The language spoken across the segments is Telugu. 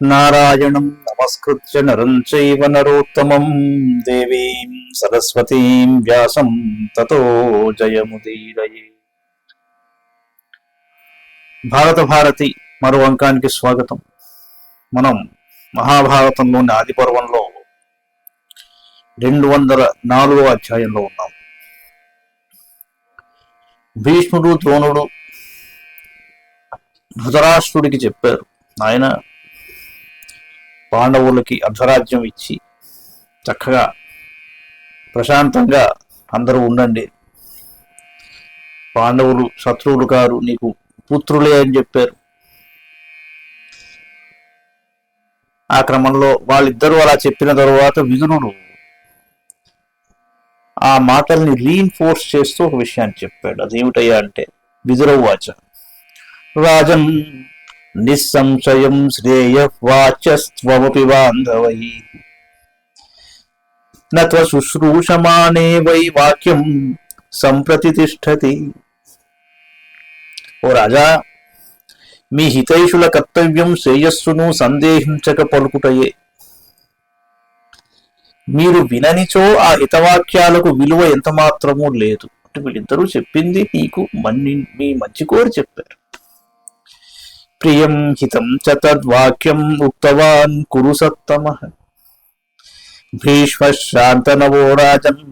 నారాయణం నమస్కృత్య నరం చైవ నరోత్తమం దేవీం సరస్వతీం వ్యాసం తతో జయముదీరయే. భారత భారతి మరో అంకానికి స్వాగతం. మనం మహాభారతంలోని ఆది పర్వంలో 204వ అధ్యాయంలో ఉన్నాం. భీష్ముడు ద్రోణుడు ధృతరాష్ట్రుడికి చెప్పారు, ఆయన పాండవులకి అర్ధరాజ్యం ఇచ్చి చక్కగా ప్రశాంతంగా అందరూ ఉండండి, పాండవులు శత్రువులు కారు, నీకు పుత్రులే అని చెప్పారు. ఆ క్రమంలో వాళ్ళిద్దరూ అలా చెప్పిన తరువాత విదురుడు ఆ మాటల్ని రీఇన్ఫోర్స్ చేస్తూ ఒక విషయాన్ని చెప్పాడు. అదేమిటయ్యా అంటే, విదురవాచ రాజన్ నిస్సంశయం శ్రేయవాచ్యస్త్వమపి బాంధవై నత్వ శుశ్రూషమానే వై వాక్యం సంప్రతిష్ఠతి. ఓ రాజా, మీ హితైషుల కర్తవ్యం శ్రేయస్సును సందేహించక పలుకుటయే. మీరు విననిచో ఆ హితవాక్యాలకు విలువ ఎంత మాత్రమూ లేదు. అంటే వీళ్ళిద్దరూ చెప్పింది మీకు మీ మంచి కోరి చెప్పారు. ప్రియం హితం చ తద్వాక్యం ఉక్తవాన్ కురు సత్తమః భీష్మశాంతనవో రాజన్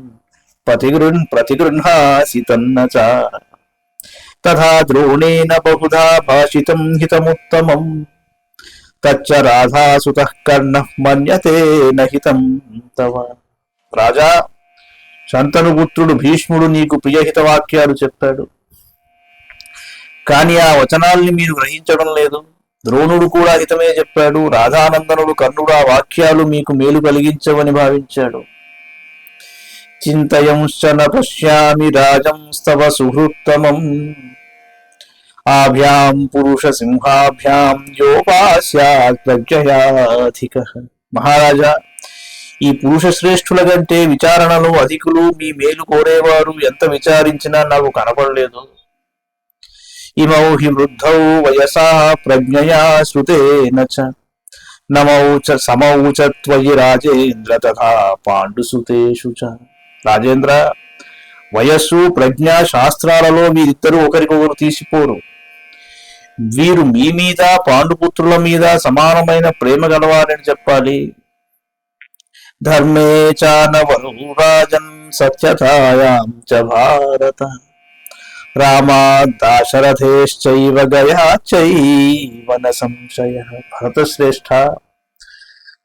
ప్రతిగృహాసి తన్న చ తథా ద్రోణేన బహుధా భాషితం హితముత్తమం తచ్చ రాధాసుతః కర్ణః మన్యతే నహితం తవ. రాజా, శంతనుపుత్రుడు భీష్ముడు నీకు ప్రియహిత వాక్యాలు చెప్పాడు, కానీ ఆ వచనాల్ని మీరు గ్రహించడం లేదు. ద్రోణుడు కూడా హితమే చెప్పాడు. రాధానందనుడు కర్ణుడు ఆ వాక్యాలు మీకు మేలు కలిగించవని భావించాడు. చింతయంశ్చ న పశ్యామి రాజంస్తవ సుహృత్తమం ఆభ్యాం పురుష సింహాభ్యాం యోపాస్యాత్ ప్రజ్ఞయాధికః. మహారాజా, ఈ పురుష శ్రేష్ఠుల కంటే విచారణలో అధికులు, మీ మేలు కోరేవారు ఎంత విచారించినా నాకు కనపడలేదు. ఇమౌ హి వృద్ధౌ వయసా ప్రజ్ఞయా శ్రుతేన చ సమౌ చ త్వయి రాజేంద్ర తథా పాండుసుతేషు చ. రాజేంద్ర, వయస్సు ప్రజ్ఞ శాస్త్రాలలో వీరిద్దరూ ఒకరికొకరు తీసిపోరు. వీరు మీ మీద పాండుపుత్రుల మీద సమానమైన ప్రేమ గలవారని చెప్పాలి. ధర్మే చానవను రాజన్ సత్యతాయాం చ భారత రామాద్ దాశరథేశ్చైవ గయాశ్చైవ న సంశయః. భరతశ్రేష్ఠ,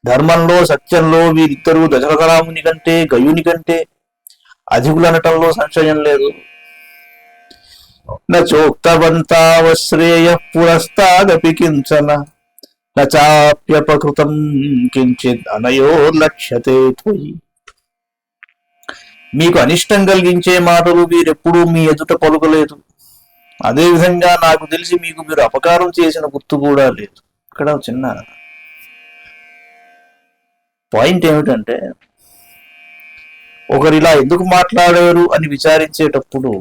ధర్మంలో సత్యంలో వీరిద్దరూ దశరథరాముని కంటే గయుని కంటే అధికులనటంలో సంశయం లేదు. నచోక్తవంతావశ్రేయః పురస్తాదపి కించన నచాప్యపకృతం కించిత్ అనయోర్లక్ష్యతే త్వయి. మీకు అనిష్టం కలిగించే మాటలు వీరెప్పుడూ మీ ఎదుట పలుకలేదు. అదేవిధంగా నాకు తెలిసి మీకు మీరు అపకారం చేసిన గుర్తు కూడా లేదు. ఇక్కడ చిన్న పాయింట్ ఏమిటంటే, ఒకరిలా ఎందుకు మాట్లాడారు అని విచారించేటప్పుడు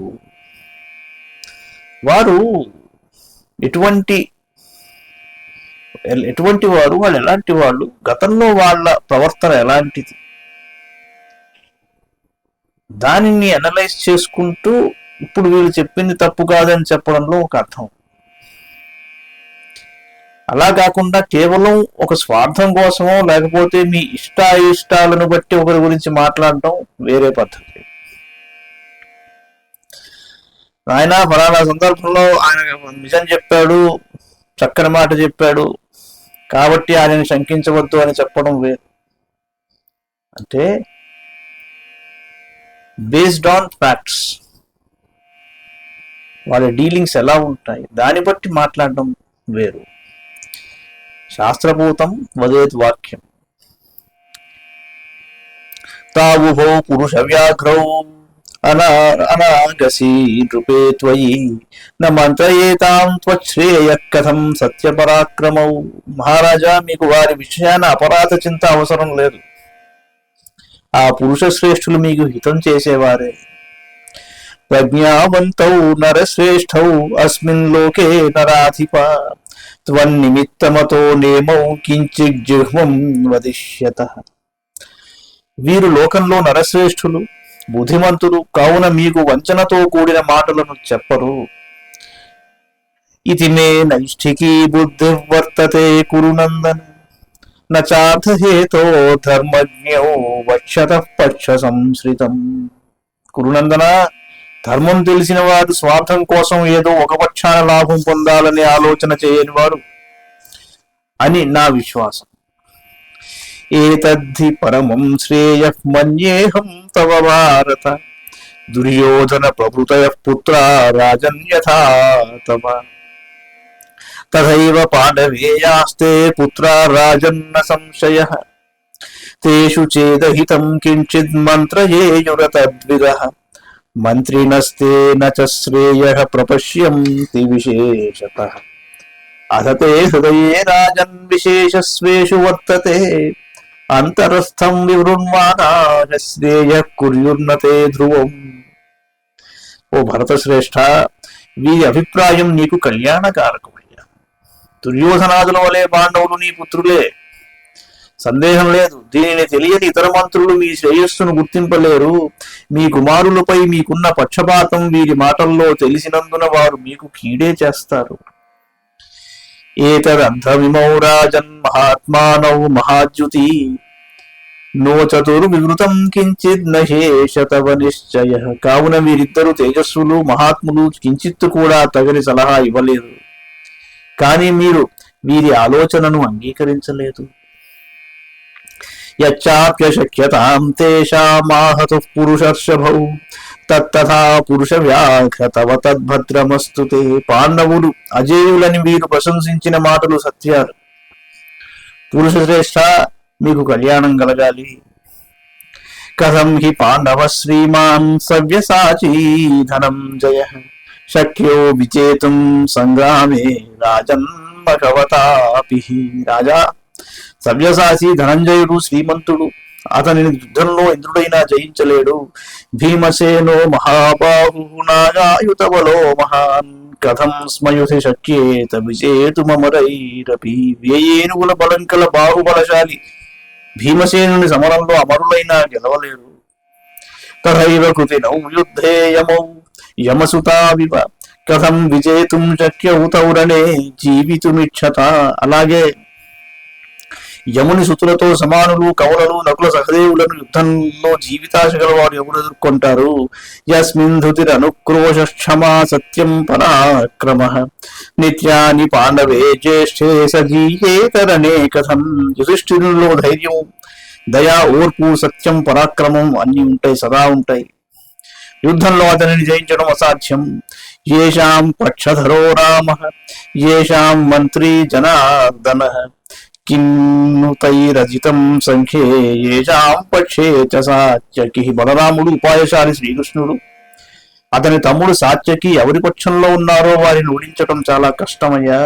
వారు ఎటువంటి వారు, వాళ్ళు ఎలాంటి వాళ్ళు, గతంలో వాళ్ళ ప్రవర్తన ఎలాంటిది, దానిని అనలైజ్ చేసుకుంటూ ఇప్పుడు వీళ్ళు చెప్పింది తప్పు కాదని చెప్పడంలో ఒక అర్థం. అలా కాకుండా కేవలం ఒక స్వార్థం కోసమో లేకపోతే మీ ఇష్టాయిష్టాలను బట్టి ఒకరి గురించి మాట్లాడటం వేరే పద్ధతి. ఆయన ఫలానా సందర్భంలో ఆయన నిజం చెప్పాడు, చక్కని మాట చెప్పాడు కాబట్టి ఆయనని శంకించవద్దు అని చెప్పడం వేరు. అంటే బేస్డ్ ఆన్ ఫ్యాక్ట్స్, వాళ్ళ డీలింగ్స్ ఎలా ఉంటాయి దాన్ని బట్టి మాట్లాడడం వేరు. శాస్త్రభూతం వదేత్ వాక్యం. తావుభౌ పురుష వ్యాఘ్రౌ అనాగసీ నృపే త్వయి న మంత్రయేతాం త్వచ్ఛ్రేయ కథం సత్యపరాక్రమౌ. మహారాజా, మీకు వారి విషయాన అపరాధ చింత అవసరం లేదు. ఆ పురుష శ్రేష్ఠులు మీకు హితం చేసేవారే. ప్రజ్ఞావంతౌ నరశ్రేష్ఠౌ అస్మిన్ లోకే నరాధిప త్వన్నిమిత్తమతో నేమౌ కించిత్ జిహ్వం వదిష్యతః. వీరు లోకంలో నరశ్రేష్ఠులు, బుద్ధిమంతులు కావున మీకు వంచనతో కూడిన మాటలను చెప్పరు. ఇది మే నైష్ఠికీ బుద్ధి వర్తతే కురునందన నార్థహేతో ధర్మజ్ఞో వక్షత పక్ష సంశ్రితం. కురునందన, ధర్మం తెలిసిన వారు స్వార్థం కోసం ఏదో ఒక పక్షాన లాభం పొందాలనే ఆలోచన చేయని వారు అని నా విశ్వాసం. ఏతద్ధి పరమం శ్రేయః మన్యేహం తవ భారత దుర్యోధన ప్రభృతయః పుత్రా రాజన్ యథా తవ తథైవ పాండవేయాస్తే పుత్రా రాజన్న సంశయః తేషు చేదహితం కించిద్ మంత్రయేయురతద్విదః మంత్రిణస్తే నచ శ్రేయః ప్రపశ్యంతి విశేషతః అథతే హృదయే రాజన్ విశేషస్వేషు వర్తతే అంతరస్థం వివృణ్వానాయ శ్రేయః కుర్యున్నతే ధ్రువం. ఓ భరతశ్రేష్ఠ, వీరి అభిప్రాయం నీకు కళ్యాణకారకమయ్యా. దుర్యోధనాదుల వలె పాండవులు నీ పుత్రులే, సందేహం లేదు. దీనిని తెలియని ఇతర మంత్రులు మీ శ్రేయస్సును గుర్తింపలేరు. మీ కుమారులపై మీకున్న పక్షపాతం వీరి మాటల్లో తెలిసినందున వారు మీకు కీడే చేస్తారు. ఏతదంధవిమౌ రాజన్ మహాత్మానౌ మహాద్యుతి నో చతుర్వివృతం కించిత్ నశేషతవ నిశ్చయ. కావున వీరిద్దరు తేజస్సులు, మహాత్ములు, కించిత్తు కూడా తగని సలహా ఇవ్వలేదు. కానీ మీరు వీరి ఆలోచనను అంగీకరించలేదు. యచ్చాప్యశక్యతాం తేషామాహతుః పురుషర్షభౌ తత్తథా పురుష వ్యాఘ్ర తవ తద్భద్రమస్తు తే. పాండవులు అజేయులని వీరు ప్రశంసించిన మాటలు సత్యాలు. పురుషశ్రేష్ఠ, మీకు కళ్యాణం కలగాలి. కథం హి పాండవ శ్రీమాన్ సవ్యసాచీ ధనంజయ శక్యో విచేతుం సంగ్రామే రాజన్మకవతాపి. రాజా, సవ్యసాచి ధనంజయుడు శ్రీమంతుడు. అతనిని యుద్ధంలో ఇంద్రుడైనా జయించలేడు. భీమసేనో మహాబాహు నాగాయుతబలో మహాన్ కథం స్మయుధి శక్యేత విజేతుమరైరపి. వేయేనుగుల బలం కల బాహుబలశాలి భీమసేనుని సమరంలో అమరులైనా గెలవలేరు. తథైవ కృతినౌ యుద్ధే యమౌ యమసుతావివ కథం విజేతుం శక్యౌ తౌరణే జీవితుమిచ్చత. అలాగే యముని సుతులతో సమానులు కౌరలు నకుల సహదేవులను యుద్ధంలో జీవితాశ గల వారు ఎవరు ఎదుర్కొంటారు. యస్మిన్ ధృతిరనుక్రోశ క్షమా సత్యం పరాక్రమః నిత్యాని పాండవే జ్యేష్ఠే సజీయేతరణే కథం. యుధిష్ఠిరుల్లో ధైర్యం, దయా, ఓర్పు, సత్యం, పరాక్రమం అన్ని ఉంటాయి, సదా ఉంటాయి. యుద్ధంలో అతనిని జయించడం అసాధ్యం. యేషాం పక్షధరో రామః యేషాం మంత్రీ జనార్దనః కిన్నుతైరజితం సంఖ్యే యేషాం పక్షే చ సాత్యకి. బలరాముడు ఉపాయశాలి శ్రీకృష్ణుడు, అతని తమ్ముడు సాత్యకి ఎవరి పక్షంలో ఉన్నారో వారిని ఓడించటం చాలా కష్టమయ్యా.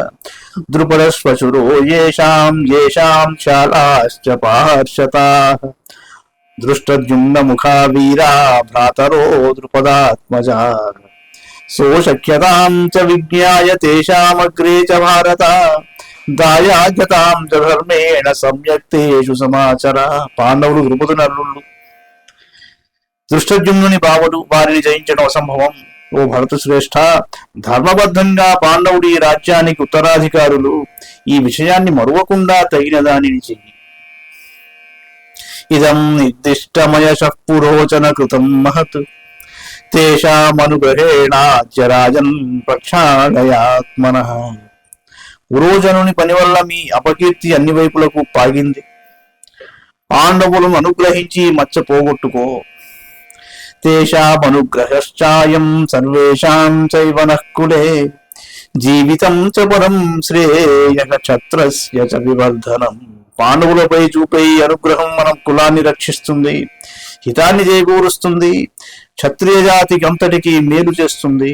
ద్రుపదశ్వశురో యేషాం యేషాం శాలాశ్చ పార్షతాః దృష్టద్యుమ్న ముఖా వీరా భ్రాతరో ద్రుపదాత్మజాః సోశక్యతాం చ విజ్ఞాయ తేషామగ్రే చ భారత దాయాగతాం చ ధర్మేణ సమ్యక్ తేషు సమాచర. పాండవులు ద్రుపదుని అల్లుళ్ళు, దృష్టద్యుమ్నుని బావడు. వారిని జయించడం అసంభవం. ఓ భరత శ్రేష్ఠ, ధర్మబద్ధంగా పాండవుడు ఈ రాజ్యానికి ఉత్తరాధికారులు. ఈ విషయాన్ని మరువకుండా తగిన దానిని చెయ్యి. ఇదం నిర్దిష్టమయశః పురోచన కృతం మహత్ తేషామనుగ్రహేణాద్య రాజన్ ప్రక్షాళయాత్మనః. పురోజనుని పని వల్ల మీ అపకీర్తి అన్ని వైపులకు పాగింది. పాండవులను అనుగ్రహించి మచ్చ పోగొట్టుకో. తేషామనుగ్రహశ్చాయం సర్వేషాం చైవ నః కులే జీవితం చ పరం శ్రేయ క్షత్రస్య చ వివర్ధనం. పాండవులపై చూపే అనుగ్రహం మనం కులాన్ని రక్షిస్తుంది, హితాన్ని చేకూరుస్తుంది, క్షత్రియ జాతికి అంతటికి మేలు చేస్తుంది.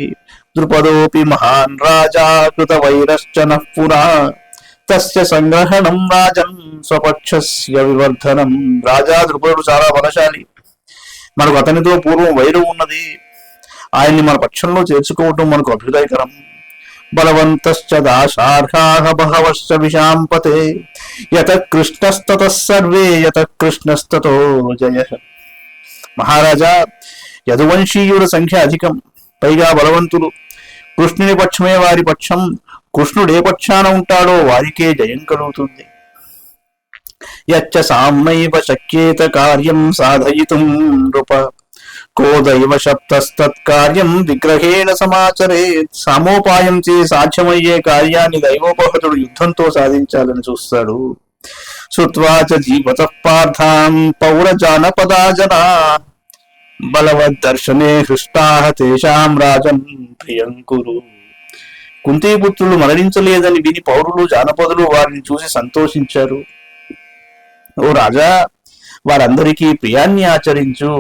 ద్రుపదోపి మహాన్ రాజా కృత వైరశ్చన పురా తస్య సంగ్రహణం రాజన్ స్వపక్షస్య వివర్ధనం. రాజా ద్రుపదుడు చాలా బలశాలి, మనకు అతనితో పూర్వం వైరం ఉన్నది, ఆయన్ని మన పక్షంలో చేర్చుకోవటం మనకు అభ్యుదయకరం. బలవంతశ్చ దాశార్హాః బహవశ్చ విశాంపతే యత కృష్ణస్తతః సర్వే యత కృష్ణస్తతో జయః. మహారాజా, యదువంశీయుల సంఖ్య అధికం, పైగా బలవంతులు. కృష్ణుని పక్షమే వారి పక్షం. కృష్ణుడు ఏ పక్షాన ఉంటాడో వారికే జయం కలుగుతుంది. యచ్చ సామ్నైవ శక్యేత కార్యం సాధయితుం నృప కోదైవ శప్తస్తత్కార్యం విగ్రహేణ సమాచరేత్. సామోపాయం చే సాధ్యమయ్యే కార్యాన్ని దైవోపహతుడు యుద్ధంతో సాధించాలని చూస్తాడు. శ్రుత్వాచ జీవతః పార్థాం పౌరజానపదా జనా బలవద్దర్శనే హృష్టాః తేషాం రాజన్ ప్రియం కురు. కుంతీపుత్రులు మరణించలేదని విని పౌరులు జానపదులు వారిని చూసి సంతోషించారు. ఓ రాజా, వారందరికీ ప్రియాన్ని ఆచరించు.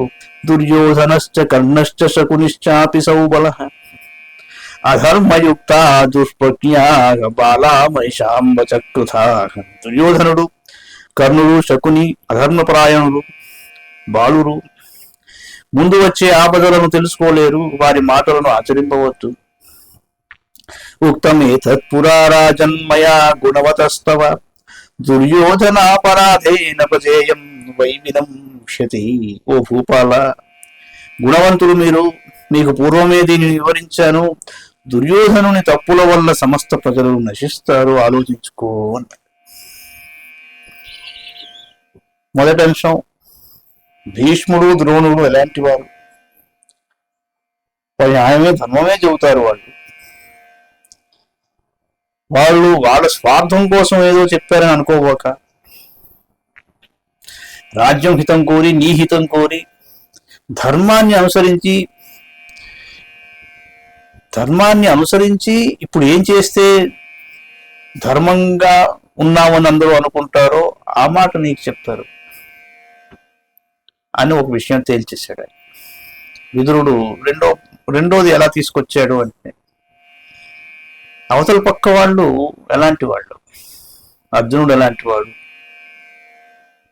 దుర్యోధనశ్చ కర్ణశ్చ శకునిశ్చాపి సౌబలః అధర్మయుక్త దుష్ప్రజ్ఞా బాలామహిషాం వచకృతాః. దుర్యోధనుడు, కర్ణుడు, శకుని అధర్మపరాయణులు, బాలురు. ముందు వచ్చే ఆపదలను తెలుసుకోలేరు, వారి మాటలను ఆచరింపవద్దు. ఉక్తమేతత్పురా రాజన్మయా గుణవతస్తవ దుర్యోధనాపరాధేన పజేయం వైవినం క్షతి. ఓ భూపాల, గుణవంతులు మీరు, మీకు పూర్వమే దీనిని వివరించాను. దుర్యోధనుని తప్పుల వల్ల సమస్త ప్రజలు నశిస్తారు, ఆలోచించుకో. మొదటి అంశం, భీష్ముడు ద్రోణుడు ఎలాంటి వారు? న్యాయమే ధర్మమే చెబుతారు. వాళ్ళు వాళ్ళ స్వార్థం కోసం ఏదో చెప్పారని అనుకోబోక, రాజ్యం హితం కోరి, నీ హితం కోరి, ధర్మాన్ని అనుసరించి ఇప్పుడు ఏం చేస్తే ధర్మంగా ఉన్నామని అందరూ అనుకుంటారో ఆ మాట నీకు చెప్తారు అని ఒక విషయం తేల్చేశాడు. విదురుడు రెండోది ఎలా తీసుకొచ్చాడు అంటే, అవతల పక్క వాళ్ళు ఎలాంటి వాళ్ళు, అర్జునుడు ఎలాంటి వాడు,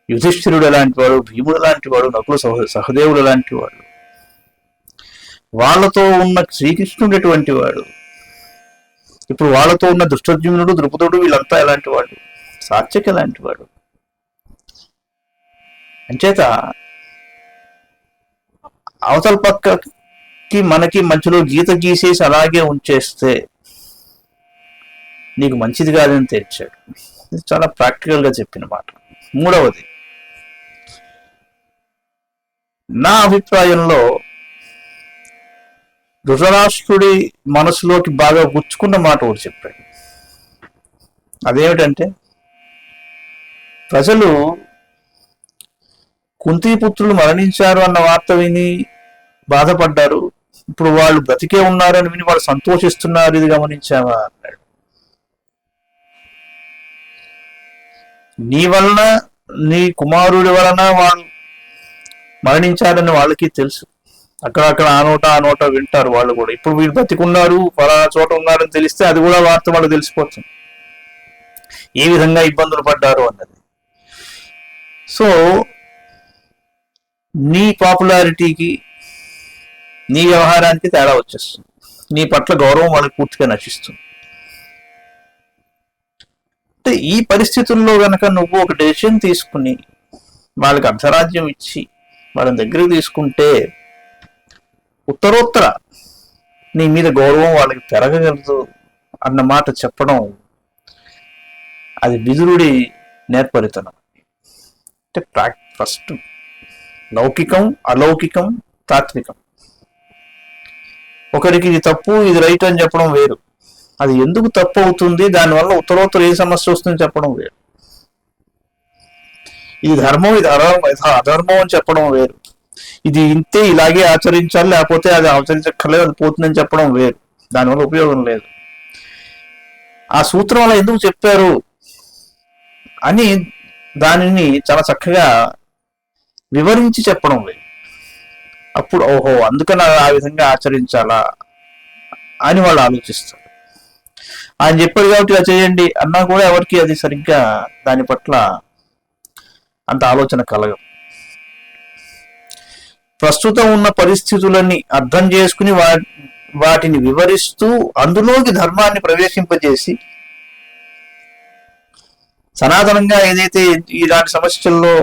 యుధిష్ఠిరుడు ఎలాంటి వాడు, భీముడు ఎలాంటి వాడు, నకులు సహదేవుడు ఎలాంటి వాడు, వాళ్ళతో ఉన్న శ్రీకృష్ణుడు ఎటువంటి వాడు, ఇప్పుడు వాళ్ళతో ఉన్న దుష్టద్యుమ్నుడు, ద్రుపదుడు, వీళ్ళంతా ఎలాంటి వాడు, సాత్యకి ఎలాంటి వాడు. అంచేత అవతల పక్కకి మనకి మధ్యలో గీత గీసేసి అలాగే ఉంచేస్తే నీకు మంచిది కాదని తెచ్చాడు. ఇది చాలా ప్రాక్టికల్ గా చెప్పిన మాట. మూడవది, నా అభిప్రాయంలో ధృతరాష్ట్రుడి మనసులోకి బాగా గుచ్చుకున్న మాట ఒకటి చెప్పాడు. అదేమిటంటే, ప్రజలు కుంతీపుత్రులు మరణించారు అన్న వార్త విని బాధపడ్డారు, ఇప్పుడు వాళ్ళు బ్రతికే ఉన్నారని విని వాళ్ళు సంతోషిస్తున్నారు, ఇది గమనించావా అన్నాడు. నీ వలన, నీ కుమారుడి వలన వాళ్ళు మరణించారని వాళ్ళకి తెలుసు. అక్కడక్కడ ఆ నోట వింటారు వాళ్ళు కూడా. ఇప్పుడు వీళ్ళు బతికున్నారు, ఫలానా చోట ఉన్నారని తెలిస్తే అది కూడా వార్త వాళ్ళు తెలిసిపోతుంది, ఏ విధంగా ఇబ్బందులు పడ్డారు అన్నది. సో నీ పాపులారిటీకి, నీ వ్యవహారానికి తేడా వచ్చేస్తుంది, నీ పట్ల గౌరవం వాళ్ళకి పూర్తిగా నశిస్తుంది. అంటే ఈ పరిస్థితుల్లో గనక నువ్వు ఒక డెసిషన్ తీసుకుని వాళ్ళకి అర్ధరాజ్యం ఇచ్చి వాళ్ళని దగ్గరికి తీసుకుంటే ఉత్తరోత్తర నీ మీద గౌరవం వాళ్ళకి పెరగగలదు అన్న మాట చెప్పడం, అది విదురుడి నేర్పరితనం. అంటే ఫస్ట్ లౌకికం, అలౌకికం, తాత్వికం. ఒకరికి ఇది తప్పు, ఇది రైట్ అని చెప్పడం వేరు, అది ఎందుకు తప్పు అవుతుంది, దానివల్ల ఉత్తరోత్తర ఏ సమస్య వస్తుందని చెప్పడం వేరు. ఇది ధర్మం, ఇది అధర్మం అని చెప్పడం వేరు. ఇది ఇంతే, ఇలాగే ఆచరించాలి, లేకపోతే అది ఆచరించక్కర్లేదు, అది పోతుందని చెప్పడం వేరు. దానివల్ల ఉపయోగం లేదు. ఆ సూత్రం అలా ఎందుకు చెప్పారు అని దానిని చాలా చక్కగా వివరించి చెప్పడం లేదు. అప్పుడు ఓహో అందుకని ఆ విధంగా ఆచరించాలా అని వాళ్ళు ఆలోచిస్తారు. ఆయన చెప్పాడు కాబట్టి ఇలా చేయండి అన్నా కూడా ఎవరికి అది సరిగ్గా దాని పట్ల అంత ఆలోచన కలగదు. ప్రస్తుతం ఉన్న పరిస్థితులని అర్థం చేసుకుని వాటిని వివరిస్తూ అందులోకి ధర్మాన్ని ప్రవేశింపజేసి సనాతనంగా ఏదైతే ఇలాంటి సమస్యల్లో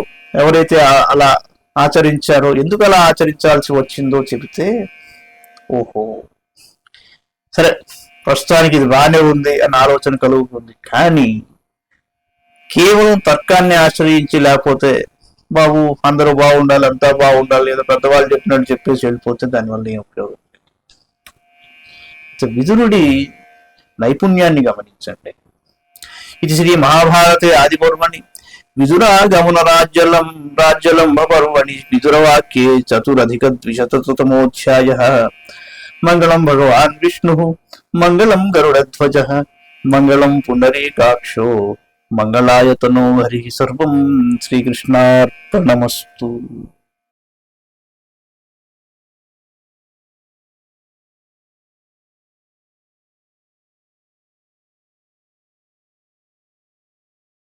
ఎవరైతే అలా ఆచరించారో ఎందుకు అలా ఆచరించాల్సి వచ్చిందో చెబితే ఓహో సరే ప్రస్తుతానికి ఇది బాగానే ఉంది అన్న ఆలోచన కలుగుతుంది. కానీ కేవలం తర్కాన్ని ఆశ్రయించి లేకపోతే బాబు అందరూ బాగుండాలి అంతా బాగుండాలి లేదా పెద్దవాళ్ళు చెప్పినట్టు చెప్పేసి వెళ్ళిపోతే దానివల్ల ఏం ఉపయోగం. విదురుడి నైపుణ్యాన్ని గమనించండి. ఇది శ్రీ మహాభారతే ఆదిపర్వణి విదురాగమన రాజ్యలంబ పర్వణి విదురవాక్యే చతురధిక ద్విశతమోధ్యాయ. మంగళం భగవాన్ విష్ణు మంగళం గరుడధ్వజ మంగళం పుండరీకాక్షో మంగళాయతనో హరి. సర్వం శ్రీకృష్ణార్పణమస్తు.